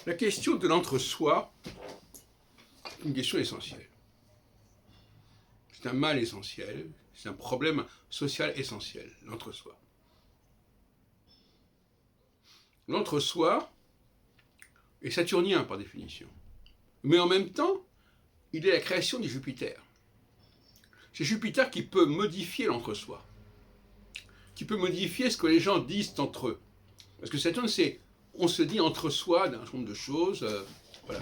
La question de l'entre-soi est une question essentielle. C'est un mal essentiel, c'est un problème social essentiel, l'entre-soi. L'entre-soi est saturnien par définition. Mais en même temps, il est la création de Jupiter. C'est Jupiter qui peut modifier l'entre-soi, qui peut modifier ce que les gens disent entre eux. Parce que Saturne, c'est, on se dit entre soi d'un certain nombre de choses, voilà.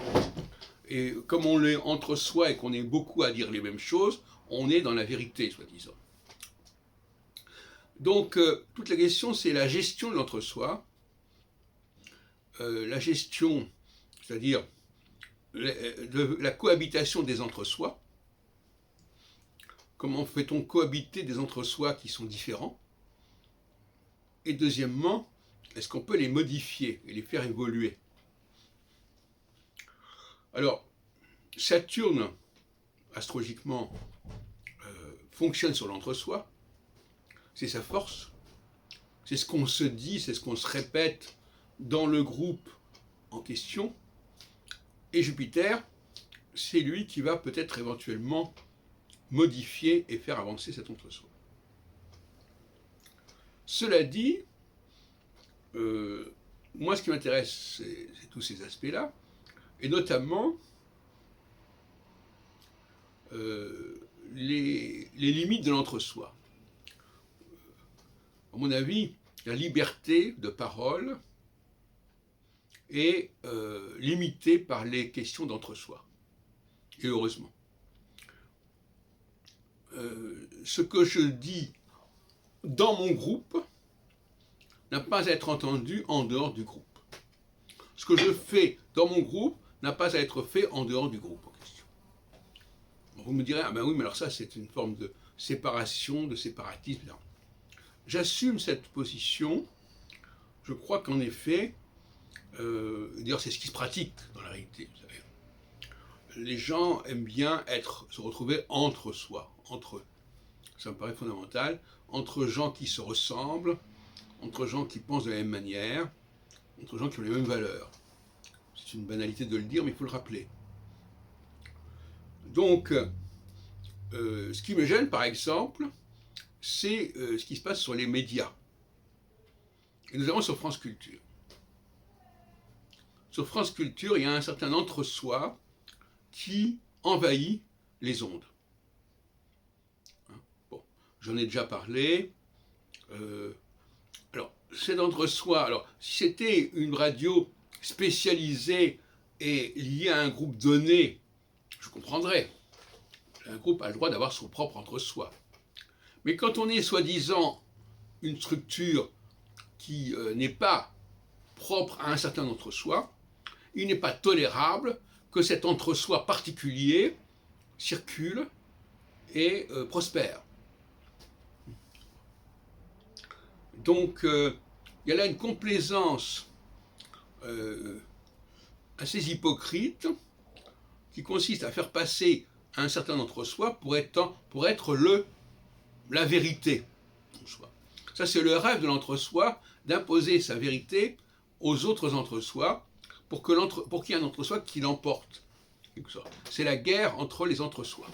Et comme on est entre soi et qu'on est beaucoup à dire les mêmes choses, on est dans la vérité, soi-disant. Donc, toute la question, c'est la gestion de l'entre-soi, la gestion, c'est-à-dire de la cohabitation des entre-soi. Comment fait-on cohabiter des entre-soi qui sont différents? Et deuxièmement, est-ce qu'on peut les modifier et les faire évoluer? Alors, Saturne, astrologiquement, fonctionne sur l'entre-soi. C'est sa force. C'est ce qu'on se dit, c'est ce qu'on se répète dans le groupe en question. Et Jupiter, c'est lui qui va peut-être éventuellement modifier et faire avancer cet entre-soi. Cela dit, moi ce qui m'intéresse, c'est tous ces aspects-là, et notamment les limites de l'entre-soi. À mon avis, la liberté de parole est limitée par les questions d'entre-soi. Et heureusement. Ce que je dis dans mon groupe n'a pas à être entendu en dehors du groupe. Ce que je fais dans mon groupe n'a pas à être fait en dehors du groupe en question. Vous me direz, ah ben oui, mais alors ça c'est une forme de séparation, de séparatisme. Non. J'assume cette position. Je crois qu'en effet, d'ailleurs c'est ce qui se pratique dans la réalité, vous savez. Les gens aiment bien se retrouver entre soi, entre eux. Ça me paraît fondamental, entre gens qui se ressemblent, entre gens qui pensent de la même manière, entre gens qui ont les mêmes valeurs. C'est une banalité de le dire, mais il faut le rappeler. Donc, ce qui me gêne, par exemple, c'est ce qui se passe sur les médias, et notamment sur France Culture. Sur France Culture, il y a un certain entre-soi qui envahit les ondes. Bon, j'en ai déjà parlé. Alors, c'est entre-soi. Alors, si c'était une radio spécialisée et liée à un groupe donné, je comprendrais. Un groupe a le droit d'avoir son propre entre-soi. Mais quand on est soi-disant une structure qui n'est pas propre à un certain entre-soi, il n'est pas tolérable que cet entre-soi particulier circule et prospère. Donc, il y a là une complaisance assez hypocrite qui consiste à faire passer un certain entre-soi pour être la vérité en soi. Ça, c'est le rêve de l'entre-soi, d'imposer sa vérité aux autres entre-soi pour qu'il y ait un entre-soi qui l'emporte. C'est la guerre entre les entre-soi.